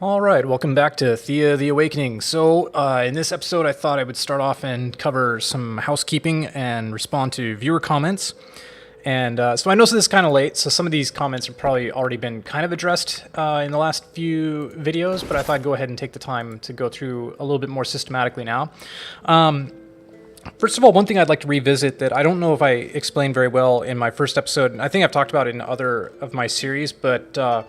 All right, welcome back to Thea the Awakening. So, in this episode, I thought I would start off and cover some housekeeping and respond to viewer comments. And so I know this is kind of late, so some of these comments have probably already been kind of addressed in the last few videos, but I thought I'd go ahead and take the time to go through a little bit more systematically now. First of all, one thing I'd like to revisit that I don't know if I explained very well in my first episode, and I think I've talked about it in other of my series, but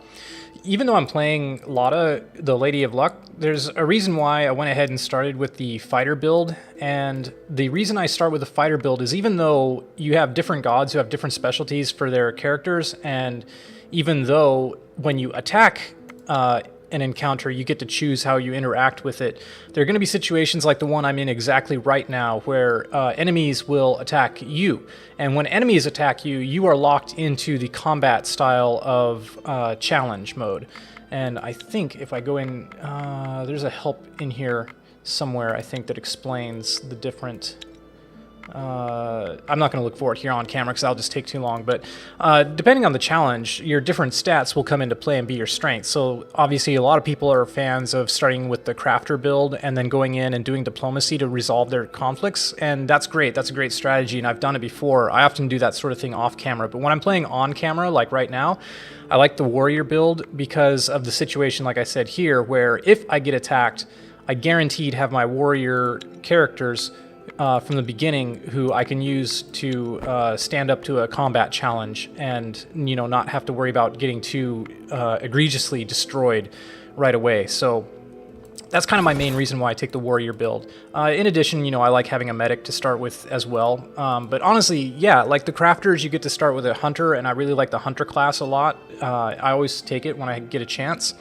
even though I'm playing Lada, the Lady of Luck, there's a reason why I went ahead and started with the fighter build. And the reason I start with the fighter build is even though you have different gods who have different specialties for their characters, and even though when you attack an encounter, you get to choose how you interact with it. There are going to be situations like the one I'm in exactly right now where enemies will attack you. And when enemies attack you, you are locked into the combat style of challenge mode. And I think if I go in, there's a help in here somewhere, I think, that explains the different... I'm not going to look for it here on camera because that'll just take too long, but depending on the challenge, your different stats will come into play and be your strengths. So obviously a lot of people are fans of starting with the crafter build and then going in and doing diplomacy to resolve their conflicts, and that's great. That's a great strategy, and I've done it before. I often do that sort of thing off camera, but when I'm playing on camera, like right now, I like the warrior build because of the situation, like I said here, where if I get attacked, I guaranteed have my warrior characters from the beginning who I can use to stand up to a combat challenge and, you know, not have to worry about getting too egregiously destroyed right away. So that's kind of my main reason why I take the warrior build. In addition, you know, I like having a medic to start with as well. But honestly, yeah, like the crafters, you get to start with a hunter, and I really like the hunter class a lot. I always take it when I get a chance.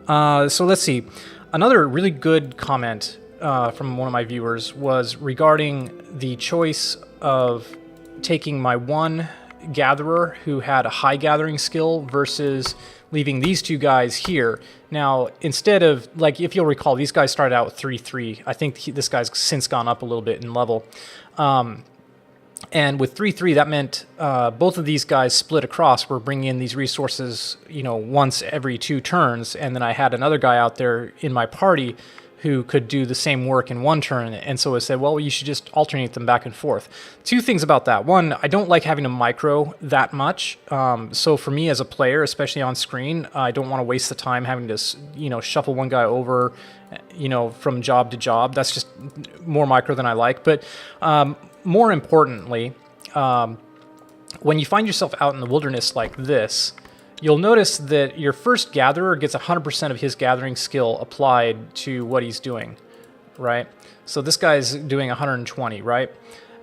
So let's see. Another really good comment from one of my viewers was regarding the choice of taking my one gatherer who had a high gathering skill versus leaving these two guys here. Now, instead of, like, if you'll recall, these guys started out with 3-3. I think this guy's since gone up a little bit in level. And with 3-3, that meant both of these guys split across were bringing in these resources, you know, once every 2 turns. And then I had another guy out there in my party who could do the same work in 1 turn. And so I said, well, you should just alternate them back and forth. 2 things about that. One, I don't like having to micro that much. So for me as a player, especially on screen, I don't want to waste the time having to, you know, shuffle one guy over, you know, from job to job. That's just more micro than I like. But more importantly, when you find yourself out in the wilderness like this, you'll notice that your first gatherer gets 100% of his gathering skill applied to what he's doing, right? So this guy's doing 120, right?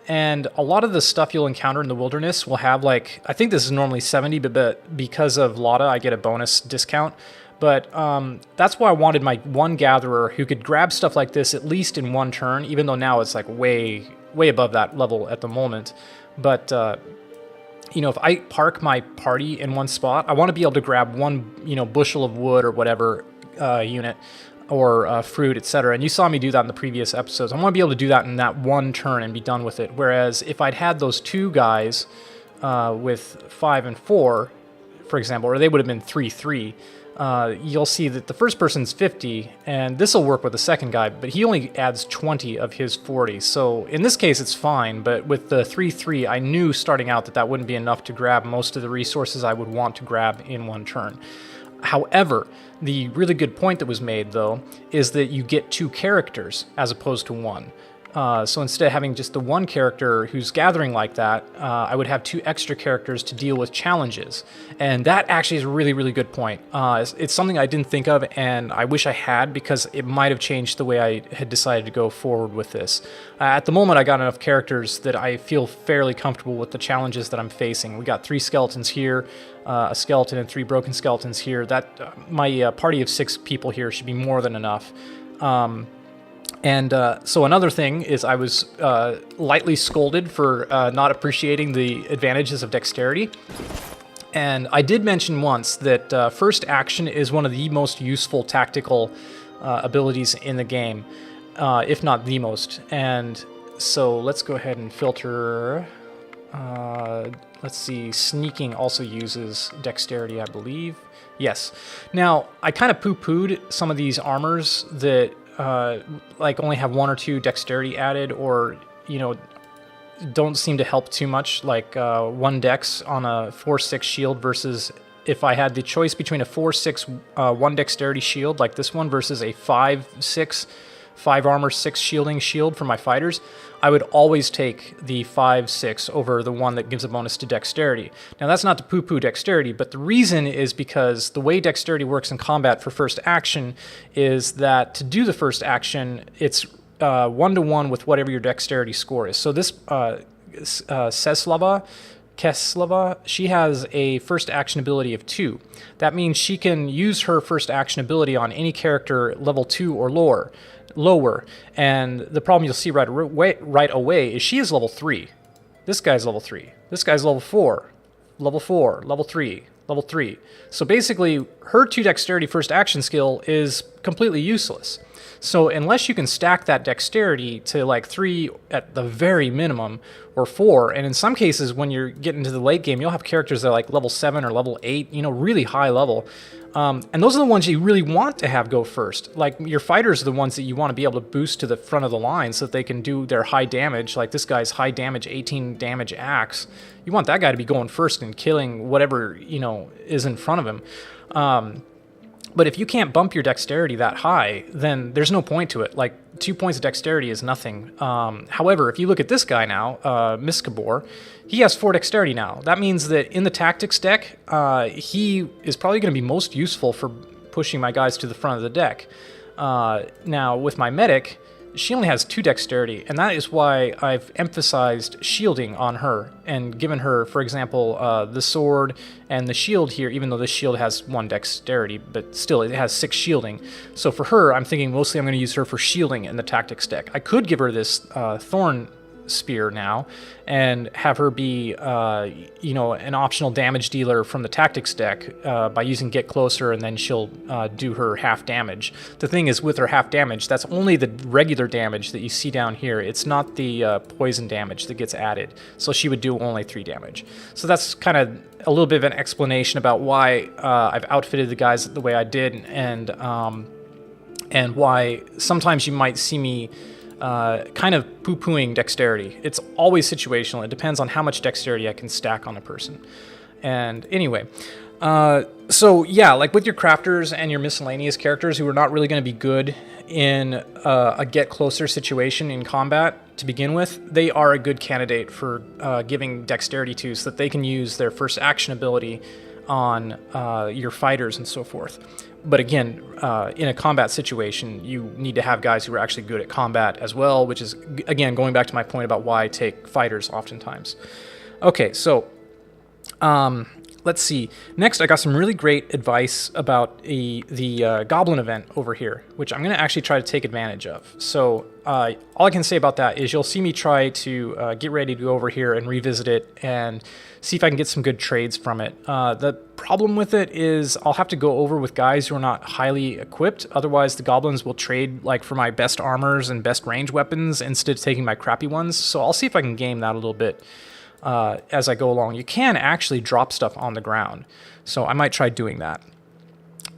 And a lot of the stuff you'll encounter in the wilderness will have, like, I think this is normally 70, but because of Lada, I get a bonus discount. But that's why I wanted my one gatherer who could grab stuff like this at least in 1 turn, even though now it's like way above that level at the moment. But you know, if I park my party in one spot, I want to be able to grab 1, you know, bushel of wood or whatever unit or fruit, etc. And you saw me do that in the previous episodes. I want to be able to do that in that 1 turn and be done with it. Whereas if I'd had those 2 guys with 5 and 4, for example, or they would have been 3-3, you'll see that the first person's 50, and this will work with the second guy, but he only adds 20 of his 40. So in this case, it's fine, but with the 3-3, I knew starting out that that wouldn't be enough to grab most of the resources I would want to grab in 1 turn. However, the really good point that was made, though, is that you get 2 characters as opposed to 1. So instead of having just the 1 character who's gathering like that, I would have 2 extra characters to deal with challenges. And that actually is a really, really good point. It's something I didn't think of, and I wish I had, because it might have changed the way I had decided to go forward with this. At the moment, I got enough characters that I feel fairly comfortable with the challenges that I'm facing. We got 3 skeletons here, a skeleton and 3 broken skeletons here. That my party of 6 people here should be more than enough. So another thing is I was lightly scolded for not appreciating the advantages of dexterity. And I did mention once that first action is one of the most useful tactical abilities in the game, if not the most. And so let's go ahead and filter Let's see, sneaking also uses dexterity, I believe. Yes. Now, I kind of poo-pooed some of these armors that like only have 1 or 2 dexterity added, or, you know, don't seem to help too much, like 1 dex on a 4/6 shield versus if I had the choice between a 4/6 1 dexterity shield like this one versus a 5/6 5 armor 6 shielding shield for my fighters, I would always take the 5/6 over the one that gives a bonus to dexterity. Now that's not to poo-poo dexterity, but the reason is because the way dexterity works in combat for first action is that to do the first action, it's 1-to-1 with whatever your dexterity score is. So this Keslava, she has a first action ability of 2. That means she can use her first action ability on any character level 2 or lower. And the problem you'll see right away is she is level 3. This guy's level 3. This guy's level 4. Level 4. Level 3. Level 3. So basically, her 2 dexterity first action skill is completely useless. So unless you can stack that dexterity to like 3 at the very minimum, or 4, and in some cases when you're getting to the late game, you'll have characters that are like level 7 or level 8, you know, really high level. And those are the ones you really want to have go first. Like, your fighters are the ones that you want to be able to boost to the front of the line so that they can do their high damage. Like this guy's high damage, 18 damage axe. You want that guy to be going first and killing whatever, you know, is in front of him. But if you can't bump your dexterity that high, then there's no point to it. Like, 2 points of dexterity is nothing. However, if you look at this guy now, Miskabor, he has 4 dexterity now. That means that in the tactics deck, he is probably going to be most useful for pushing my guys to the front of the deck. Now, with my medic, she only has 2 dexterity, and that is why I've emphasized shielding on her and given her, for example, the sword and the shield here, even though this shield has 1 dexterity, but still it has 6 shielding. So for her, I'm thinking mostly I'm going to use her for shielding in the tactics deck. I could give her this thorn spear now and have her be you know, an optional damage dealer from the tactics deck by using get closer, and then she'll do her half damage. The thing is, with her half damage, that's only the regular damage that you see down here. It's not the poison damage that gets added, so she would do only 3 damage. So that's kind of a little bit of an explanation about why I've outfitted the guys the way I did, and why sometimes you might see me kind of poo-pooing dexterity. It's always situational. It depends on how much dexterity I can stack on a person. And anyway, so yeah, like with your crafters and your miscellaneous characters who are not really going to be good in a get closer situation in combat to begin with, they are a good candidate for giving dexterity to, so that they can use their first action ability on your fighters and so forth. But again, in a combat situation, you need to have guys who are actually good at combat as well, which is, again, going back to my point about why I take fighters oftentimes. Okay, so let's see. Next, I got some really great advice about the Goblin event over here, which I'm going to actually try to take advantage of. So all I can say about that is you'll see me try to get ready to go over here and revisit it and see if I can get some good trades from it. The problem with it is I'll have to go over with guys who are not highly equipped. Otherwise, the goblins will trade like for my best armors and best range weapons instead of taking my crappy ones. So I'll see if I can game that a little bit as I go along. You can actually drop stuff on the ground, so I might try doing that.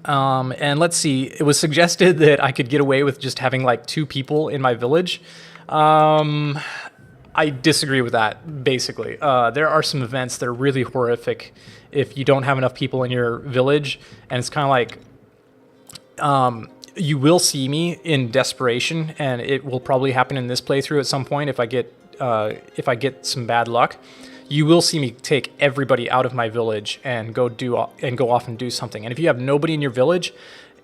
And let's see, it was suggested that I could get away with just having like 2 people in my village. I disagree with that, basically. There are some events that are really horrific if you don't have enough people in your village, and it's kind of like you will see me in desperation, and it will probably happen in this playthrough at some point if I get some bad luck. You will see me take everybody out of my village and go off and do something. And if you have nobody in your village,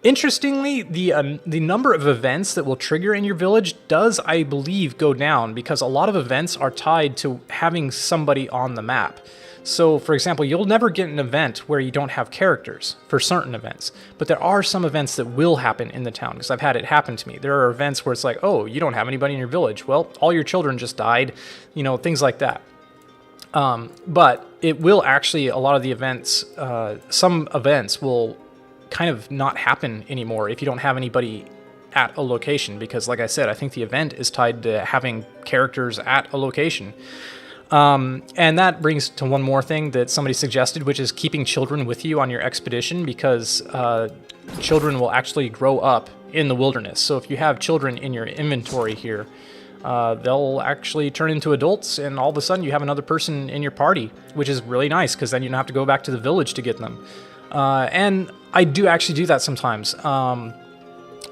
interestingly, the number of events that will trigger in your village does, I believe, go down, because a lot of events are tied to having somebody on the map. So, for example, you'll never get an event where you don't have characters for certain events, but there are some events that will happen in the town, because I've had it happen to me. There are events where it's like, oh, you don't have anybody in your village. Well, all your children just died, you know, things like that. But it will actually, a lot of the events, some events will kind of not happen anymore if you don't have anybody at a location, because like I said, I think the event is tied to having characters at a location. And that brings to one more thing that somebody suggested, which is keeping children with you on your expedition, because children will actually grow up in the wilderness. So if you have children in your inventory here, they'll actually turn into adults, and all of a sudden you have another person in your party, which is really nice, because then you don't have to go back to the village to get them. And I do actually do that sometimes.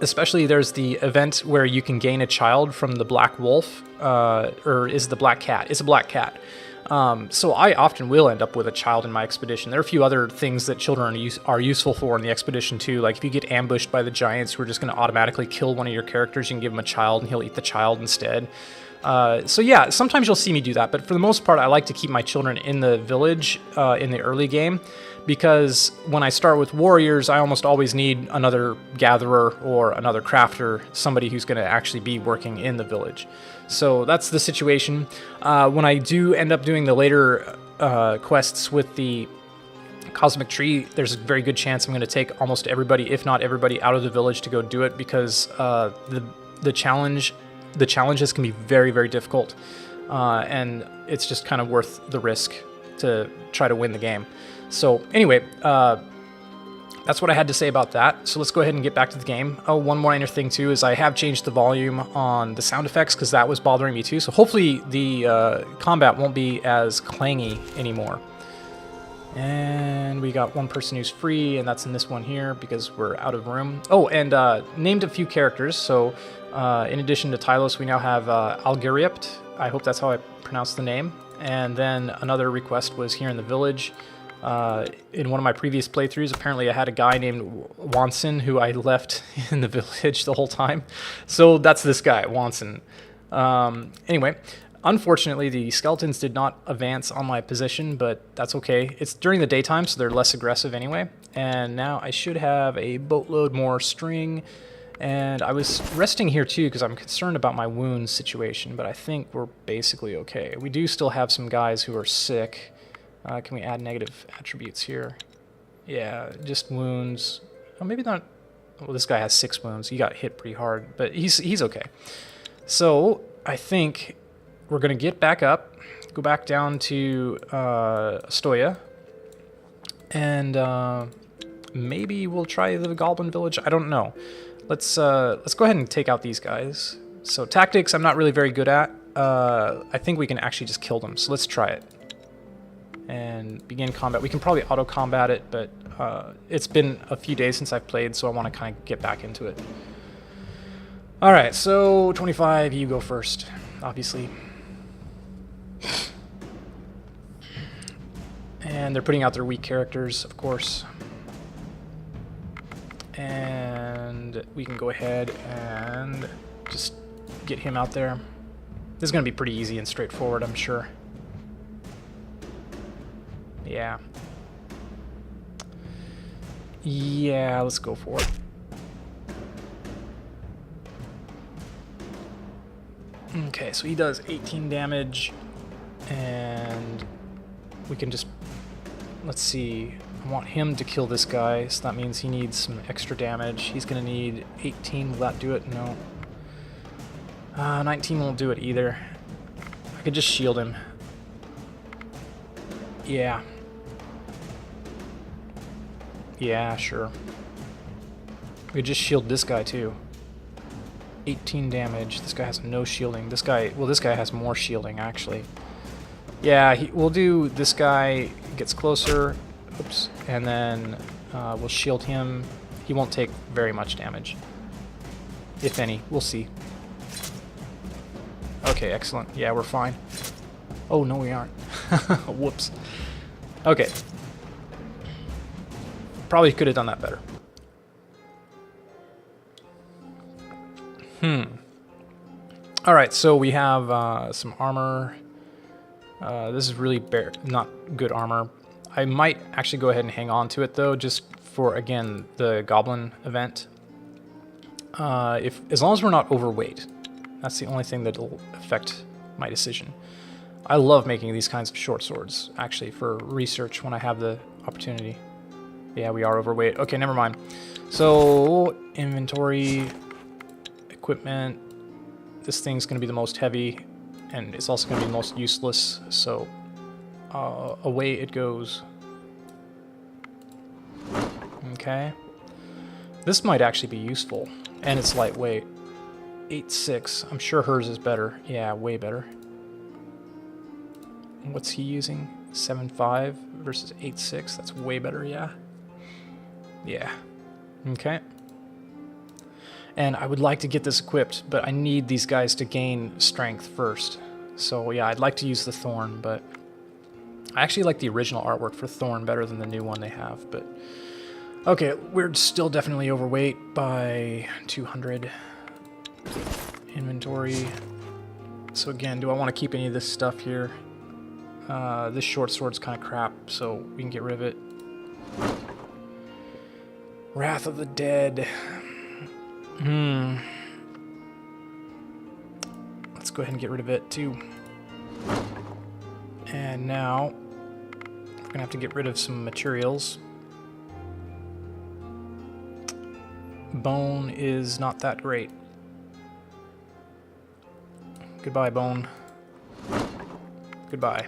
Especially there's the event where you can gain a child from the black wolf, or is it the black cat? It's a black cat. So I often will end up with a child in my expedition. There are a few other things that children are useful for in the expedition too. Like if you get ambushed by the giants who are just going to automatically kill one of your characters, you can give him a child and he'll eat the child instead. So yeah, sometimes you'll see me do that, but for the most part, I like to keep my children in the village in the early game, because when I start with warriors, I almost always need another gatherer or another crafter, somebody who's going to actually be working in the village. So that's the situation. When I do end up doing the later quests with the Cosmic Tree, there's a very good chance I'm going to take almost everybody, if not everybody, out of the village to go do it, because the challenges can be very, very difficult, and it's just kind of worth the risk to try to win the game. So anyway, that's what I had to say about that. So let's go ahead and get back to the game. Oh, one minor thing too is I have changed the volume on the sound effects, because that was bothering me too. So hopefully the combat won't be as clangy anymore. And we got one person who's free, and that's in this one here because we're out of room. Oh, and named a few characters. So in addition to Tylos, we now have Algeript. I hope that's how I pronounce the name. And then another request was here in the village. In one of my previous playthroughs, apparently I had a guy named Wanson who I left in the village the whole time. So that's this guy, Wanson. Anyway, unfortunately, the skeletons did not advance on my position, but that's okay. It's during the daytime, so they're less aggressive anyway. And now I should have a boatload more string. And I was resting here too because I'm concerned about my wounds situation, but I think we're basically okay. We do still have some guys who are sick. Can we add negative attributes here? Yeah, just wounds. Oh, maybe not. Well, this guy has 6 wounds. He got hit pretty hard, but he's okay. So I think we're going to get back up, go back down to Astoya, and maybe we'll try the Goblin Village. I don't know. Let's go ahead and take out these guys. So tactics, I'm not really very good at. I think we can actually just kill them. So let's try it. And begin combat. We can probably auto-combat it, but it's been a few days since I've played, so I want to kind of get back into it. Alright, so 25, you go first, obviously. And they're putting out their weak characters, of course. And we can go ahead and just get him out there. This is going to be pretty easy and straightforward, I'm sure. Yeah. Yeah, let's go for it. Okay, so he does 18 damage, and we can just, let's see, I want him to kill this guy, so that means he needs some extra damage. He's going to need 18, will that do it? No. 19 won't do it either. I could just shield him. Yeah. Yeah, sure. We could just shield this guy too. 18 damage. This guy has no shielding. This guy, well, this guy has more shielding actually. Yeah, we'll do this guy gets closer. Oops. And then we'll shield him. He won't take very much damage. If any. We'll see. Okay, excellent. Yeah, we're fine. Oh, no, we aren't. Whoops. Okay. Probably could have done that better. Alright, so we have some armor. This is really not good armor. I might actually go ahead and hang on to it, though, just for, again, the Goblin event. As long as we're not overweight. That's the only thing that'll affect my decision. I love making these kinds of short swords, actually, for research when I have the opportunity. Yeah, we are overweight. Okay, never mind. So, inventory, equipment. This thing's going to be the most heavy. and it's also going to be most useless, so away it goes. Okay. This might actually be useful, and it's lightweight. 8.6. I'm sure hers is better. Yeah, way better. What's he using? 7.5 versus 8.6. That's way better, yeah. Yeah. Okay. And I would like to get this equipped, but I need these guys to gain strength first. So yeah, I'd like to use the Thorn, but I actually like the original artwork for Thorn better than the new one they have, but okay, we're still definitely overweight by 200. Inventory. So again, do I want to keep any of this stuff here? This short sword's kind of crap, so we can get rid of it. Wrath of the Dead. Let's go ahead and get rid of it too. And now we're gonna have to get rid of some materials. Bone is not that great. Goodbye, Bone. Goodbye.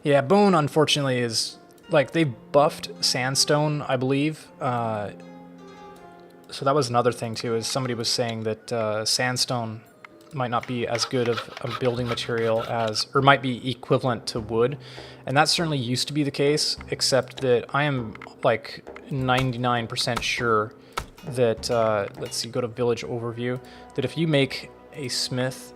Yeah, Bone, unfortunately, is... Like, they buffed Sandstone, I believe. So that was another thing, too, is somebody was saying that Sandstone might not be as good of a building material as... Or might be equivalent to wood. And that certainly used to be the case, except that I am, like, 99% sure that... let's see, go to Village Overview. That if you make a smith...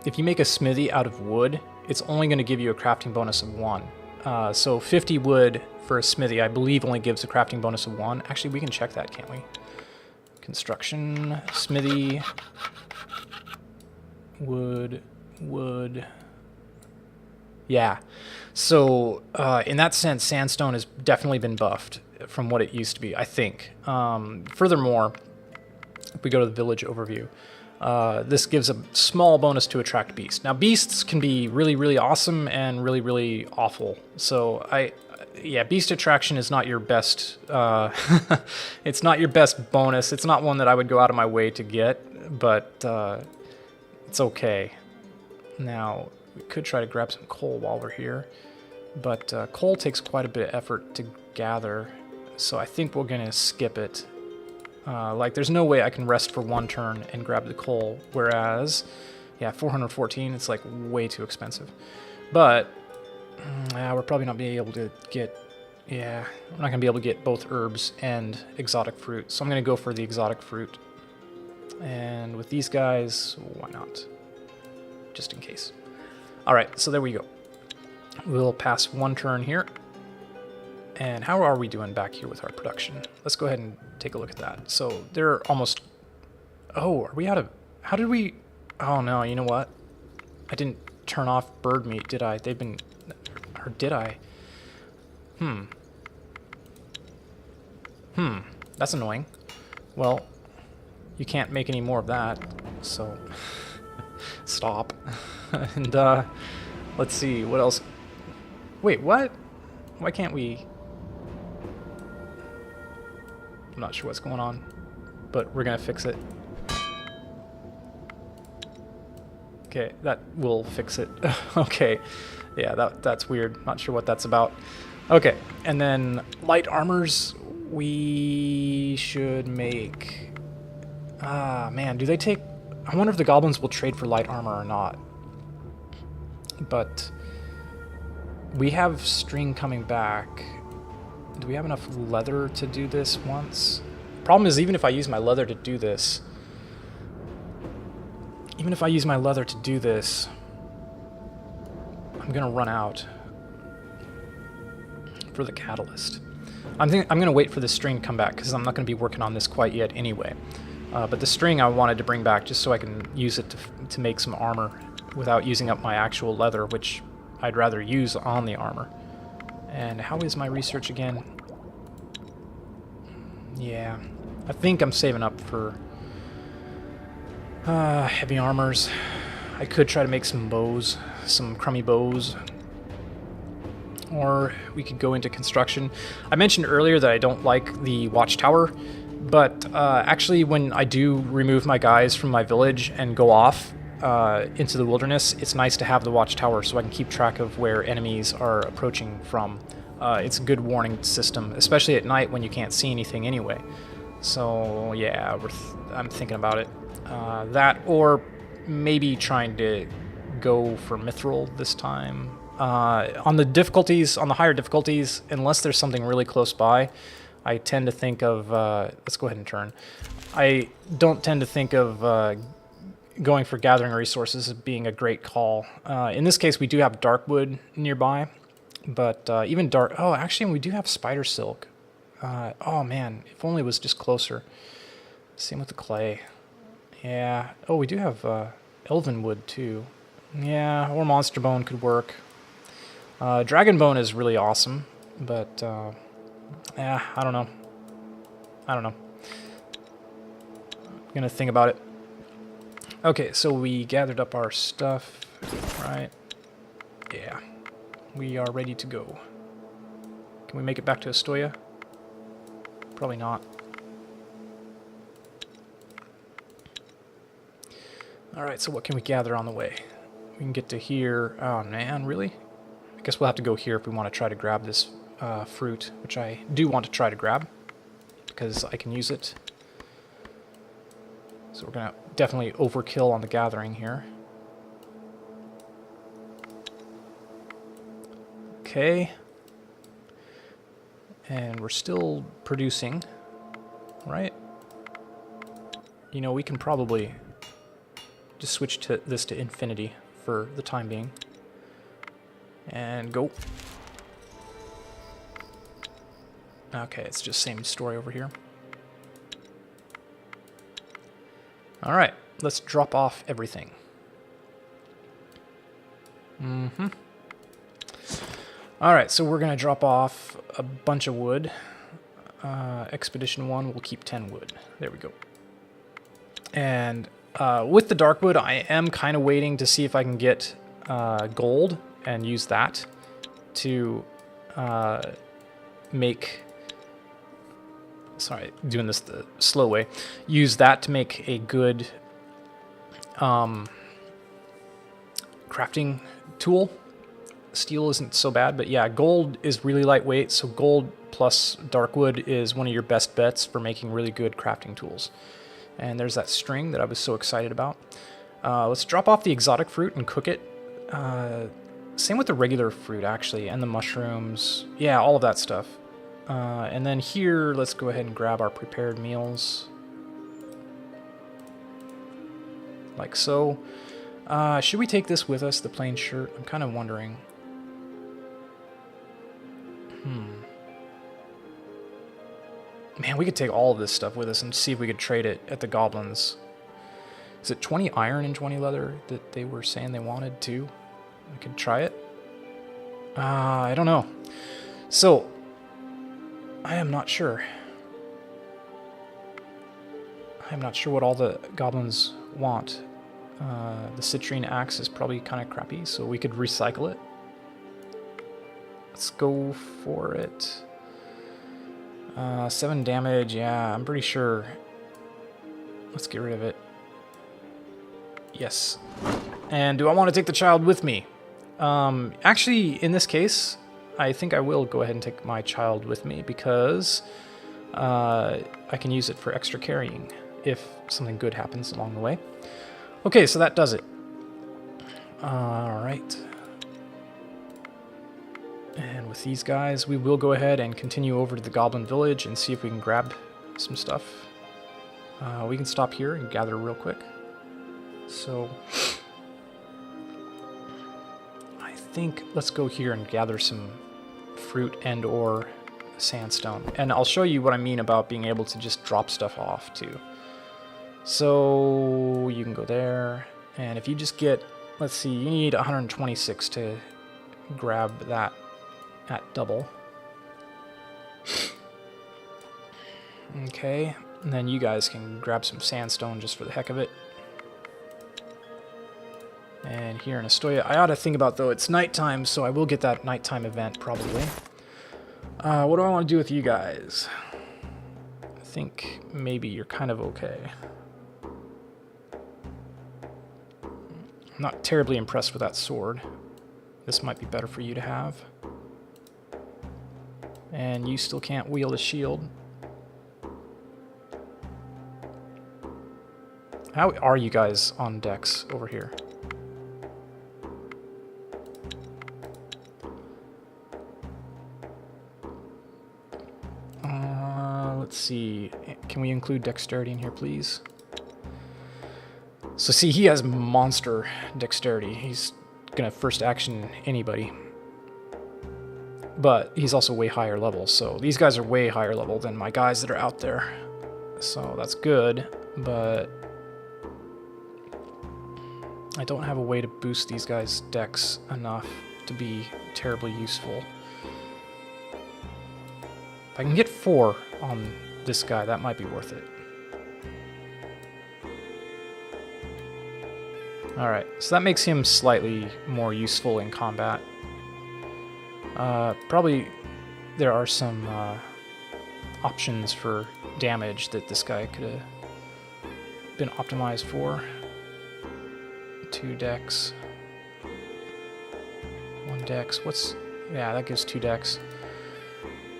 If you make a smithy out of wood, it's only going to give you a crafting bonus of 1. So 50 wood for a smithy, I believe, only gives a crafting bonus of 1. Actually, we can check that, can't we? Construction, smithy, wood. Yeah. So in that sense, Sandstone has definitely been buffed from what it used to be, I think. Furthermore, if we go to the Village Overview, this gives a small bonus to attract beasts. Now, beasts can be really, really awesome and really, really awful. So, yeah, beast attraction is not your best, it's not your best bonus. It's not one that I would go out of my way to get, but it's okay. Now, we could try to grab some coal while we're here, but coal takes quite a bit of effort to gather, so I think we're going to skip it. Like, there's no way I can rest for one turn and grab the coal, whereas, yeah, 414, it's, like, way too expensive. But, we're probably not being able to get, yeah, we're not going to be able to get both herbs and exotic fruit, so I'm going to go for the exotic fruit. And with these guys, why not? Just in case. Alright, so there we go. We'll pass one turn here. And how are we doing back here with our production? Let's go ahead and take a look at that. So they're almost... Oh, are we out of... How did we... Oh, no, you know what? I didn't turn off bird meat, did I? They've been... Or did I? That's annoying. Well, you can't make any more of that, so... Stop. And, let's see, what else... Wait, what? Why can't we... I'm not sure what's going on, but we're gonna fix it. Okay, that will fix it. Okay, yeah, that's weird. Not sure what that's about. Okay, and then light armors, we should make... Ah, man, do they take... I wonder if the goblins will trade for light armor or not. But we have string coming back. Do we have enough leather to do this once? Problem is, even if I use my leather to do this... I'm gonna run out for the catalyst. I'm gonna wait for the string to come back, because I'm not gonna be working on this quite yet anyway. But the string I wanted to bring back just so I can use it to make some armor without using up my actual leather, which I'd rather use on the armor. And how is my research again? Yeah, I think I'm saving up for heavy armors. I could try to make some bows, some crummy bows. Or we could go into construction. I mentioned earlier that I don't like the watchtower, but actually when I do remove my guys from my village and go off, into the wilderness, it's nice to have the watchtower so I can keep track of where enemies are approaching from. It's a good warning system, especially at night when you can't see anything anyway. So yeah, I'm thinking about it. That, or maybe trying to go for mithril this time. On the higher difficulties, unless there's something really close by, I tend to think of, let's go ahead and turn. I don't tend to think of going for gathering resources as being a great call. In this case, we do have darkwood nearby, but even oh, actually, we do have spider silk. Oh man, if only it was just closer. Same with the clay. Yeah. Oh, we do have elven wood too. Yeah, or monster bone could work. Dragon bone is really awesome, but yeah, I don't know. I'm gonna think about it. Okay, so we gathered up our stuff, right? Yeah, we are ready to go. Can we make it back to Astoria? Probably not. Alright, so what can we gather on the way? We can get to here. Oh man, really? I guess we'll have to go here if we want to try to grab this fruit, which I do want to try to grab, because I can use it. So we're going to definitely overkill on the gathering here. Okay. And we're still producing, right? You know, we can probably just switch this to infinity for the time being. And go. Okay, it's just same story over here. Alright, let's drop off everything. Alright, so we're going to drop off a bunch of wood. Expedition 1 will keep 10 wood. There we go. And with the dark wood, I am kind of waiting to see if I can get gold and use that to make... Sorry, doing this the slow way. Use that to make a good crafting tool. Steel isn't so bad, but yeah, gold is really lightweight, so gold plus darkwood is one of your best bets for making really good crafting tools. And there's that string that I was so excited about. Let's drop off the exotic fruit and cook it. Same with the regular fruit, actually, and the mushrooms. Yeah, all of that stuff. And then here, let's go ahead and grab our prepared meals. Like so. Should we take this with us, the plain shirt? I'm kind of wondering. Man, we could take all of this stuff with us and see if we could trade it at the Goblins. Is it 20 iron and 20 leather that they were saying they wanted too? We could try it. I don't know. So, I am not sure. I'm not sure what all the Goblins want. The citrine axe is probably kind of crappy, so we could recycle it. Let's go for it. 7 damage, yeah, I'm pretty sure. Let's get rid of it. Yes. And do I want to take the child with me? Actually, in this case, I think I will go ahead and take my child with me because I can use it for extra carrying if something good happens along the way. Okay, so that does it. Alright. And with these guys, we will go ahead and continue over to the Goblin Village and see if we can grab some stuff. We can stop here and gather real quick. So, I think let's go here and gather some fruit and or sandstone. And I'll show you what I mean about being able to just drop stuff off too. So, you can go there. And if you just get, let's see, you need 126 to grab that at double. Okay, and then you guys can grab some sandstone just for the heck of it. And here in Astoria, I ought to think about, though, it's nighttime, so I will get that nighttime event, probably. What do I want to do with you guys? I think maybe you're kind of okay. I'm not terribly impressed with that sword. This might be better for you to have. And you still can't wield a shield. How are you guys on dex over here? Let's see. Can we include dexterity in here, please? So see, he has monster dexterity. He's gonna first action anybody. But he's also way higher level, so these guys are way higher level than my guys that are out there. So that's good, but I don't have a way to boost these guys' dex enough to be terribly useful. If I can get 4 on this guy, that might be worth it. Alright, so that makes him slightly more useful in combat. Probably there are some options for damage that this guy could have been optimized for. 2 dex. 1 dex. Yeah, that gives 2 dex.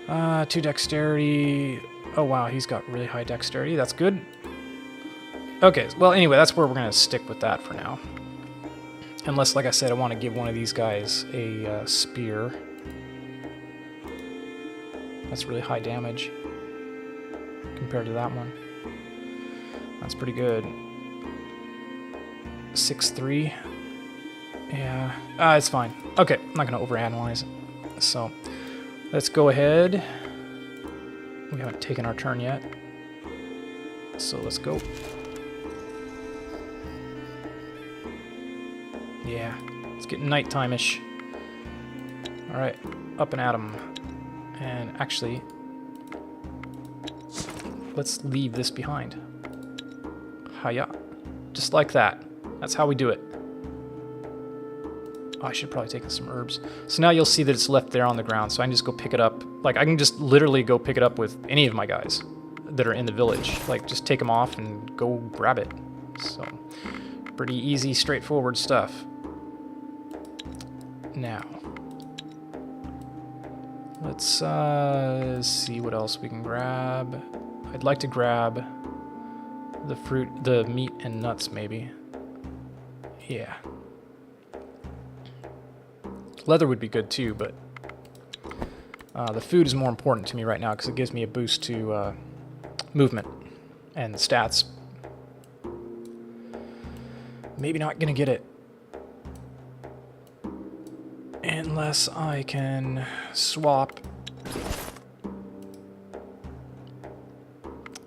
2 dexterity. Oh wow, he's got really high dexterity. That's good. Okay, well anyway, that's where we're going to stick with that for now. Unless, like I said, I want to give one of these guys a spear. That's really high damage compared to that one. That's pretty good. 6-3. Yeah, it's fine. Okay, I'm not going to overanalyze it. So, let's go ahead. We haven't taken our turn yet. So let's go. Yeah, it's getting nighttime-ish. Alright, up and at 'em. And actually, let's leave this behind. Hiya. Just like that. That's how we do it. Oh, I should probably take some herbs. So now you'll see that it's left there on the ground, so I can just go pick it up. Like, I can just literally go pick it up with any of my guys that are in the village. Like, just take them off and go grab it. So, pretty easy, straightforward stuff. Now, let's see what else we can grab. I'd like to grab the fruit, the meat and nuts, maybe. Yeah. Leather would be good too, but the food is more important to me right now because it gives me a boost to movement and stats. Maybe not gonna get it unless I can swap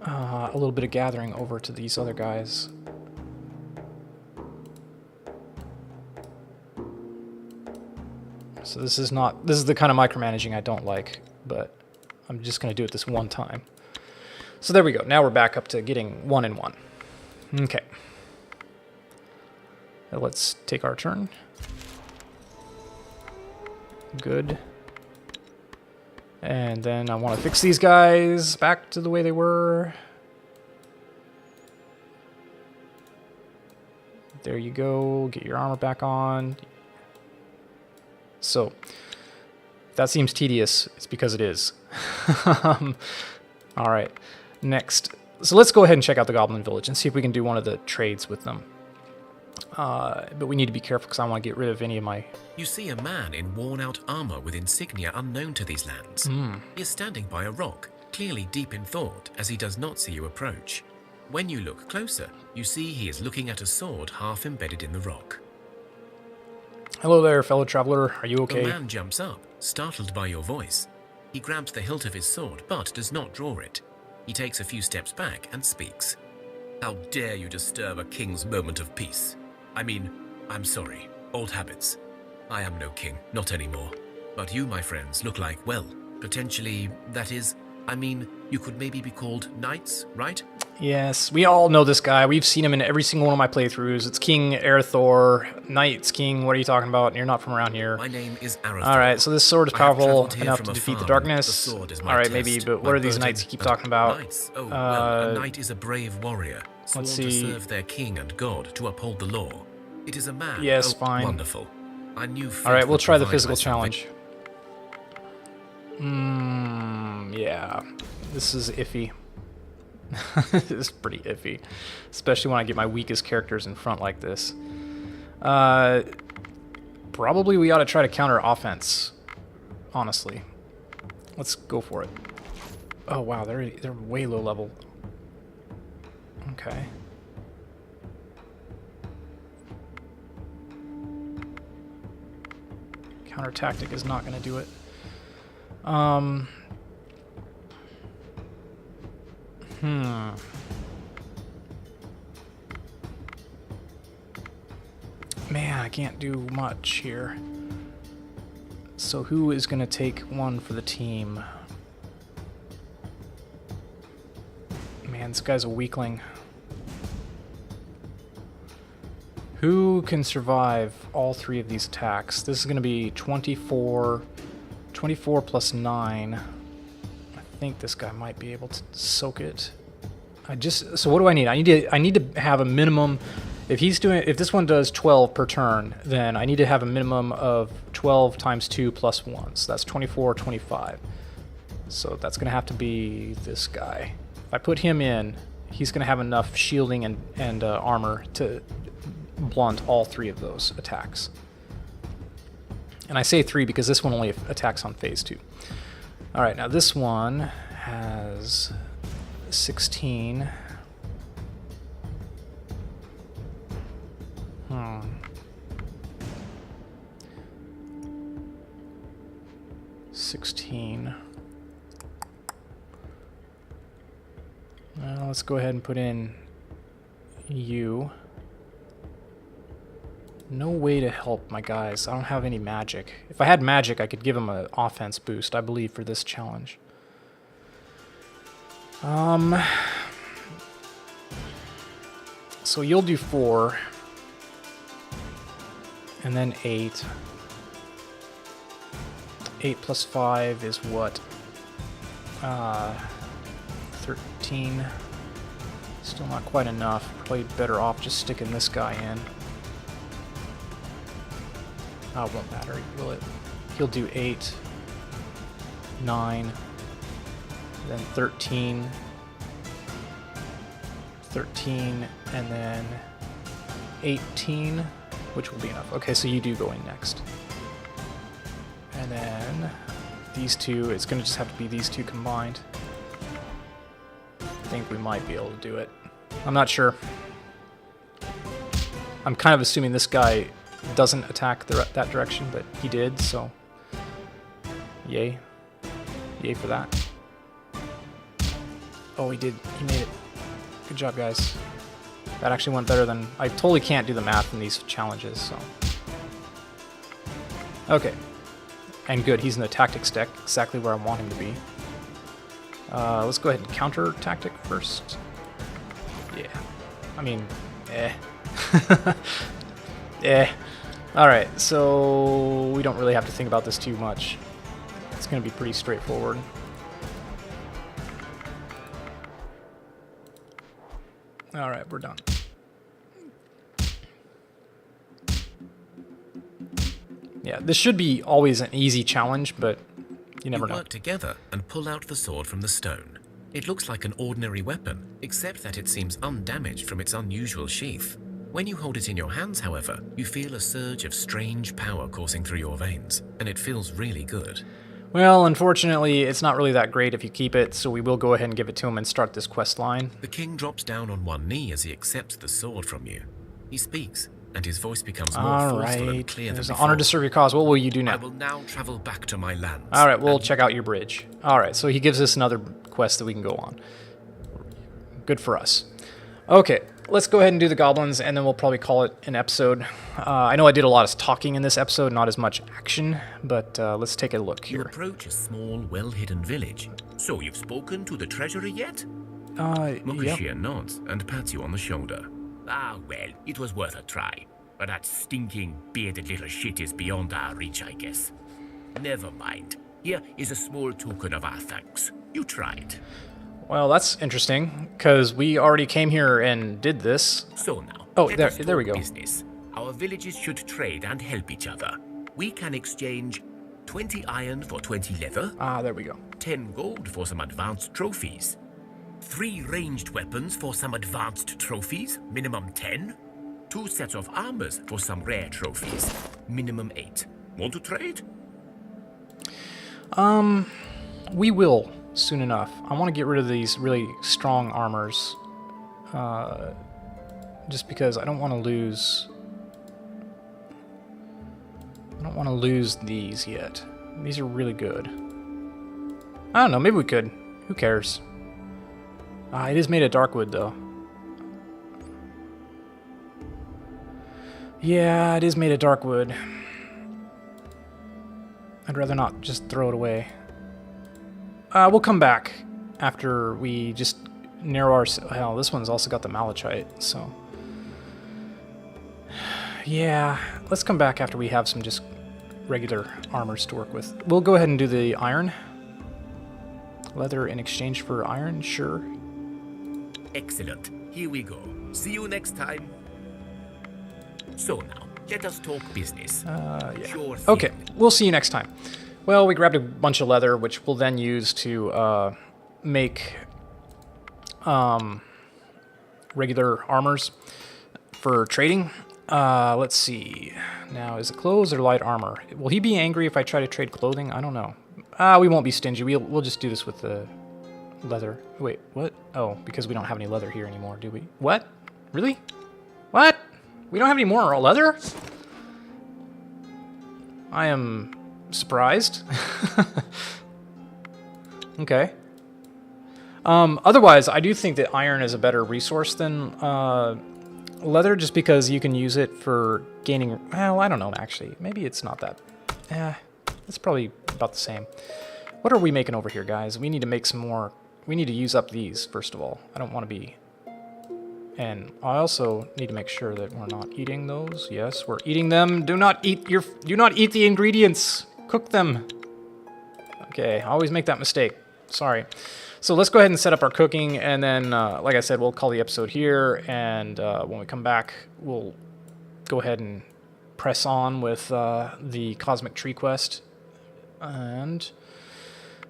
a little bit of gathering over to these other guys. So this is the kind of micromanaging I don't like, but I'm just going to do it this one time. So there we go. Now we're back up to getting 1 and 1. Okay. Now let's take our turn. Good. And then I want to fix these guys back to the way they were. There you go. Get your armor back on. So, if that seems tedious, it's because it is. Alright, next. So let's go ahead and check out the Goblin Village and see if we can do one of the trades with them. But we need to be careful because I want to get rid of any of my... You see a man in worn-out armor with insignia unknown to these lands. He is standing by a rock, clearly deep in thought, as he does not see you approach. When you look closer, you see he is looking at a sword half embedded in the rock. Hello there, fellow traveler. Are you okay? The man jumps up, startled by your voice. He grabs the hilt of his sword, but does not draw it. He takes a few steps back and speaks. How dare you disturb a king's moment of peace? I mean, I'm sorry. Old habits. I am no king, not anymore. But you, my friends, look like, well, potentially, that is, I mean, you could maybe be called knights, right? Yes, we all know this guy. We've seen him in every single one of my playthroughs. It's King Arathor. Knights, King, what are you talking about? You're not from around here. My name is Arathor. Alright, so this sword is powerful enough to defeat the darkness. Alright, maybe, but what are these knights you keep talking about? Knights? Oh, well, a knight is a brave warrior, sworn let's to see. serve their king and god, to uphold the law. It is a man. Yes, oh, fine. Wonderful. I knew. All right, we'll try the provide physical my challenge. Yeah. This is iffy. This is pretty iffy. Especially when I get my weakest characters in front like this. Probably we ought to try to counter offense. Honestly. Let's go for it. Oh, wow, they're way low level. Okay. Counter tactic is not going to do it. Man, I can't do much here. So who is going to take one for the team? Man, this guy's a weakling. Who can survive all three of these attacks? This is going to be 24 plus 9. I think this guy might be able to soak it. So what do I need? I need to have a minimum. If this one does 12 per turn, then I need to have a minimum of 12 times 2 plus 1. So that's 24, 25. So that's going to have to be this guy. If I put him in, he's going to have enough shielding and armor to blunt all three of those attacks. And I say 3 because this one only attacks on phase 2. All right, now this one has 16. 16. Well, let's go ahead and put in you. No way to help my guys. I don't have any magic. If I had magic, I could give them an offense boost, I believe, for this challenge. So you'll do 4. And then 8. 8 plus 5 is what? 13. Still not quite enough. Probably better off just sticking this guy in. Oh, it won't matter, will it? He'll do 8, 9, then 13, 13, and then 18, which will be enough. Okay, so you do go in next. And then these two, it's going to just have to be these two combined. I think we might be able to do it. I'm not sure. I'm kind of assuming this guy doesn't attack that direction, but he did, so yay. Yay for that. Oh, he did. He made it. Good job, guys. That actually went better than... I totally can't do the math in these challenges, so... Okay. And good, he's in the tactics deck, exactly where I want him to be. Let's go ahead and counter tactic first. Yeah. I mean, Alright, so we don't really have to think about this too much. It's going to be pretty straightforward. Alright, we're done. Yeah, this should be always an easy challenge, but you never know. You work together and pull out the sword from the stone. It looks like an ordinary weapon, except that it seems undamaged from its unusual sheath. When you hold it in your hands, however, you feel a surge of strange power coursing through your veins, and it feels really good. Well, unfortunately, it's not really that great if you keep it, so we will go ahead and give it to him and start this quest line. The king drops down on one knee as he accepts the sword from you. He speaks, and his voice becomes more forceful and clear than There's an before. honor to serve your cause. What will you do now? I will now travel back to my lands. All right, we'll check out your bridge. All right, so he gives us another quest that we can go on. Good for us. Okay, let's go ahead and do the goblins, and then we'll probably call it an episode. I know I did a lot of talking in this episode, not as much action, but let's take a look You here. approach a small, well-hidden village. So you've spoken to the treasury yet? Yep. Mokashir nods and pats you on the shoulder. Ah, well, it was worth a try. But that stinking, bearded little shit is beyond our reach, I guess. Never mind. Here is a small token of our thanks. You tried. Well, that's interesting, because we already came here and did this. So now, Oh, let there us we talk go. business. Our villages should trade and help each other. We can exchange 20 iron for 20 leather. Ah, there we go. 10 gold for some advanced trophies. 3 ranged weapons for some advanced trophies, minimum 10. 2 sets of armors for some rare trophies, minimum 8. Want to trade? We will soon enough. I want to get rid of these really strong armors. Just because I don't want to lose... I don't want to lose these yet. These are really good. I don't know, maybe we could. Who cares? It is made of dark wood, though. Yeah, it is made of dark wood. I'd rather not just throw it away. We'll come back after we just narrow our... Hell, this one's also got the malachite, so... Yeah, let's come back after we have some just regular armors to work with. We'll go ahead and do the iron. Leather in exchange for iron, sure. Excellent. Here we go. See you next time. So now, let us talk business. Yeah. Sure thing. Okay, we'll see you next time. Well, we grabbed a bunch of leather, which we'll then use to make regular armors for trading. Let's see. Now, is it clothes or light armor? Will he be angry if I try to trade clothing? I don't know. We won't be stingy. We'll just do this with the leather. Wait, what? Oh, because we don't have any leather here anymore, do we? What? Really? What? We don't have any more leather? I am surprised. Okay. Otherwise, I do think that iron is a better resource than leather, just because you can use it for gaining... Well, I don't know, actually. Maybe it's not that... it's probably about the same. What are we making over here, guys? We need to make some more... We need to use up these, first of all. I don't want to be... And I also need to make sure that we're not eating those. Yes, we're eating them. Do not eat the ingredients. Cook them. Okay, I always make that mistake. Sorry. So let's go ahead and set up our cooking, and then, like I said, we'll call the episode here, and when we come back, we'll go ahead and press on with the Cosmic Tree Quest. And,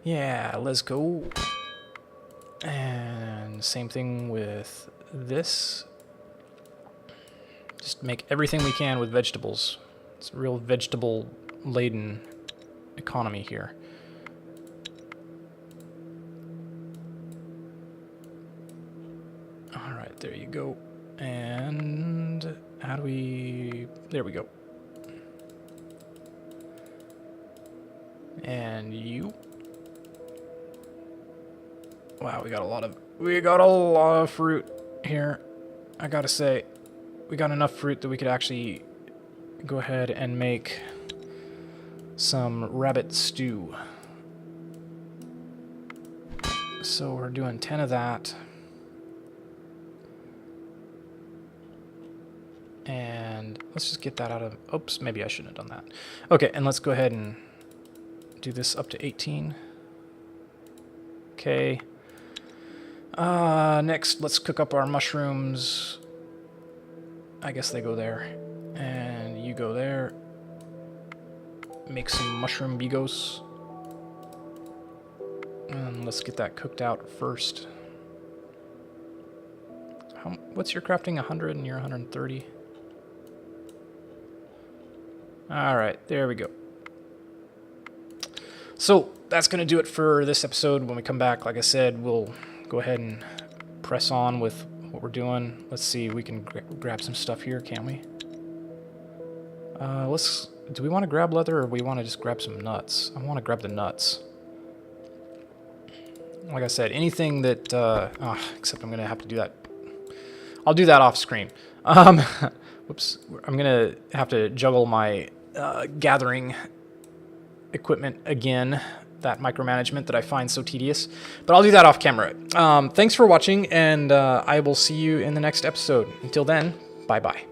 yeah, let's go. And same thing with this. Just make everything we can with vegetables. It's a real vegetable-laden economy here. Alright, there you go. And how do we... There we go. And you... Wow, we got a lot of fruit here. I gotta say, we got enough fruit that we could actually go ahead and make some rabbit stew. So we're doing 10 of that. And let's just get that out of... Oops, maybe I shouldn't have done that. Okay, and let's go ahead and do this up to 18. Okay. Next, let's cook up our mushrooms. I guess they go there. And you go there. Make some mushroom bigos. And let's get that cooked out first. What's your crafting? 100 and you're 130? Alright, there we go. So, that's going to do it for this episode. When we come back, like I said, we'll go ahead and press on with what we're doing. Let's see, we can grab some stuff here, can't we? Do we want to grab leather, or we want to just grab some nuts? I want to grab the nuts. Like I said, anything that... except I'm going to have to do that. I'll do that off screen. Whoops. I'm going to have to juggle my gathering equipment again. That micromanagement that I find so tedious. But I'll do that off camera. Thanks for watching, and I will see you in the next episode. Until then, bye-bye.